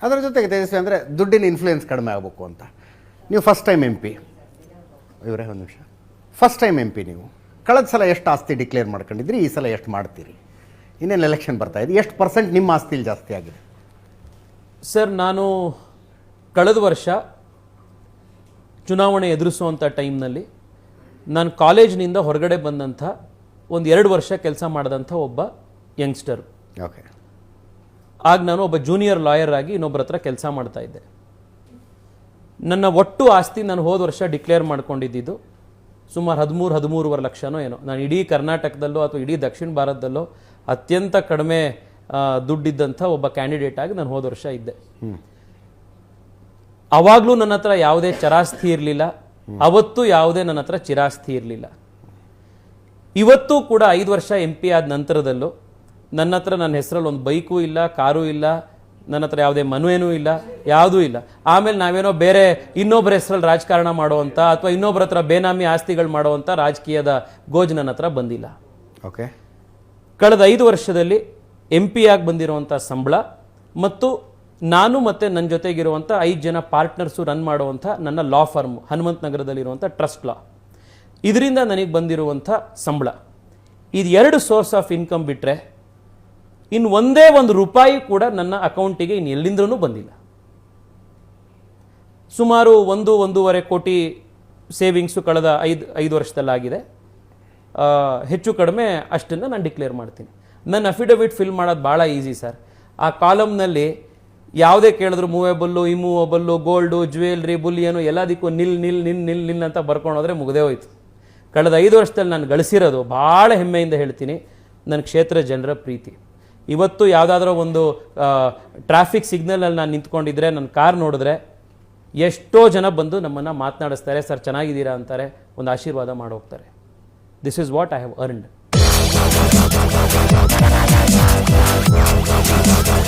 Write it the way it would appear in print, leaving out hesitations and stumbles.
ಅದರ ಜೊತೆಗೆ ತೇಜಸ್ವಿ ಅಂದರೆ ದುಡ್ಡಿನ ಇನ್ಫ್ಲೂಯೆನ್ಸ್ ಕಡಿಮೆ ಆಗಬೇಕು ಅಂತ. ನೀವು ಫಸ್ಟ್ ಟೈಮ್ MP ಇವರೇ ಒಂದು ನಿಮಿಷ, ಫಸ್ಟ್ ಟೈಮ್ MP ನೀವು ಕಳೆದ ಸಲ ಎಷ್ಟು ಆಸ್ತಿ ಡಿಕ್ಲೇರ್ ಮಾಡ್ಕೊಂಡಿದ್ರಿ, ಈ ಸಲ ಎಷ್ಟು ಮಾಡ್ತೀರಿ? ಇನ್ನೇನು ಎಲೆಕ್ಷನ್ ಬರ್ತಾಯಿದೆ, ಎಷ್ಟು ಪರ್ಸೆಂಟ್ ನಿಮ್ಮ ಆಸ್ತಿಲಿ ಜಾಸ್ತಿ ಆಗಿದೆ? ಸರ್, ನಾನು ಕಳೆದ ವರ್ಷ ಚುನಾವಣೆ ಎದುರಿಸುವಂಥ ಟೈಮ್ನಲ್ಲಿ ನಾನು ಕಾಲೇಜಿನಿಂದ ಹೊರಗಡೆ ಬಂದಂಥ ಒಂದು 2 ವರ್ಷ ಕೆಲಸ ಮಾಡಿದಂಥ ಒಬ್ಬ ಯಂಗ್ಸ್ಟರು. ಓಕೆ. ಆಗ ನಾನು ಒಬ್ಬ ಜೂನಿಯರ್ ಲಾಯರ್ ಆಗಿ ಇನ್ನೊಬ್ಬರ ಹತ್ರ ಕೆಲಸ ಮಾಡ್ತಾ ಇದ್ದೆ. ನನ್ನ ಒಟ್ಟು ಆಸ್ತಿ ನಾನು ಹೋದ ವರ್ಷ ಡಿಕ್ಲೇರ್ ಮಾಡ್ಕೊಂಡಿದ್ದು ಸುಮಾರು 13-13.5 ಲಕ್ಷನೋ ಏನೋ. ನಾನು ಇಡೀ ಕರ್ನಾಟಕದಲ್ಲೋ ಅಥವಾ ಇಡೀ ದಕ್ಷಿಣ ಭಾರತದಲ್ಲೋ ಅತ್ಯಂತ ಕಡಿಮೆ ದುಡ್ಡಿದ್ದಂಥ ಒಬ್ಬ ಕ್ಯಾಂಡಿಡೇಟ್ ಆಗಿ ನಾನು ಹೋದ ವರ್ಷ ಇದ್ದೆ. ಅವಾಗಲೂ ನನ್ನ ಹತ್ರ ಯಾವುದೇ ಚರಾಸ್ತಿ ಇರಲಿಲ್ಲ, ಅವತ್ತು ಯಾವುದೇ ನನ್ನ ಹತ್ರ ಚಿರಾಸ್ತಿ ಇರಲಿಲ್ಲ. ಇವತ್ತು ಕೂಡ 5 ವರ್ಷ MP ಆದ ನಂತರದಲ್ಲೂ ನನ್ನ ಹತ್ರ ನನ್ನ ಹೆಸರಲ್ಲಿ ಒಂದು ಬೈಕು ಇಲ್ಲ, ಕಾರು ಇಲ್ಲ, ನನ್ನ ಹತ್ರ ಯಾವುದೇ ಮನುವೇನೂ ಇಲ್ಲ, ಯಾವುದೂ ಇಲ್ಲ. ಆಮೇಲೆ ನಾವೇನೋ ಬೇರೆ ಇನ್ನೊಬ್ಬರ ಹೆಸರಲ್ಲಿ ರಾಜಕಾರಣ ಮಾಡುವಂಥ ಅಥವಾ ಇನ್ನೊಬ್ಬರ ಹತ್ರ ಬೇನಾಮಿ ಆಸ್ತಿಗಳು ಮಾಡುವಂಥ ರಾಜಕೀಯದ ಗೋಜು ನನ್ನ ಹತ್ರ ಬಂದಿಲ್ಲ. ಓಕೆ. ಕಳೆದ 5 ವರ್ಷದಲ್ಲಿ MP ಆಗಿ ಬಂದಿರುವಂಥ ಸಂಬಳ ಮತ್ತು ನಾನು ಮತ್ತು ನನ್ನ ಜೊತೆಗಿರುವಂಥ 5 ಜನ ಪಾರ್ಟ್ನರ್ಸು ರನ್ ಮಾಡುವಂಥ ನನ್ನ ಲಾ ಫರ್ಮ್ ಹನುಮಂತ ನಗರದಲ್ಲಿರುವಂಥ ಟ್ರಸ್ಟ್ ಲಾ, ಇದರಿಂದ ನನಗೆ ಬಂದಿರುವಂಥ ಸಂಬಳ, ಇದು 2 ಸೋರ್ಸ್ ಆಫ್ ಇನ್ಕಮ್ ಬಿಟ್ಟರೆ ಇನ್ನು ಒಂದೇ ಒಂದು ರೂಪಾಯಿ ಕೂಡ ನನ್ನ ಅಕೌಂಟಿಗೆ ಇನ್ನು ಎಲ್ಲಿಂದ್ರೂ ಬಂದಿಲ್ಲ. ಸುಮಾರು 1-1.5 ಕೋಟಿ ಸೇವಿಂಗ್ಸು ಕಳೆದ 5 ವರ್ಷದಲ್ಲಾಗಿದೆ. ಹೆಚ್ಚು ಕಡಿಮೆ ಅಷ್ಟನ್ನು ನಾನು ಡಿಕ್ಲೇರ್ ಮಾಡ್ತೀನಿ. ನನ್ನ ಅಫಿಡವಿಟ್ ಫಿಲ್ ಮಾಡೋದು ಭಾಳ ಈಸಿ ಸರ್. ಆ ಕಾಲಮ್ನಲ್ಲಿ ಯಾವುದೇ ಕೇಳಿದ್ರು ಮೂವೇಬಲ್ಲು, ಇಮೂವೇಬಲ್ಲು, ಗೋಲ್ಡು, ಜ್ಯುವೆಲ್ರಿ, ಬುಲಿಯನು ಎಲ್ಲದಕ್ಕೂ ನಿಲ್ ಅಂತ ಬರ್ಕೊಂಡು ಹೋದರೆ ಮುಗದೇ ಹೋಯ್ತು. ಕಳೆದ 5 ವರ್ಷದಲ್ಲಿ ನಾನು ಗಳಿಸಿರೋದು ಭಾಳ ಹೆಮ್ಮೆಯಿಂದ ಹೇಳ್ತೀನಿ, ನನ್ನ ಕ್ಷೇತ್ರ ಜನರ ಪ್ರೀತಿ. ಇವತ್ತು ಯಾವುದಾದ್ರೂ ಒಂದು ಟ್ರಾಫಿಕ್ ಸಿಗ್ನಲಲ್ಲಿ ನಾನು ನಿಂತ್ಕೊಂಡಿದ್ರೆ ನನ್ನ ಕಾರ್ ನೋಡಿದ್ರೆ ಎಷ್ಟೋ ಜನ ಬಂದು ನಮ್ಮನ್ನು ಮಾತನಾಡಿಸ್ತಾರೆ, ಸರ್ ಚೆನ್ನಾಗಿದ್ದೀರಾ ಅಂತಾರೆ, ಒಂದು ಆಶೀರ್ವಾದ ಮಾಡೋಗ್ತಾರೆ. This is what I have earned.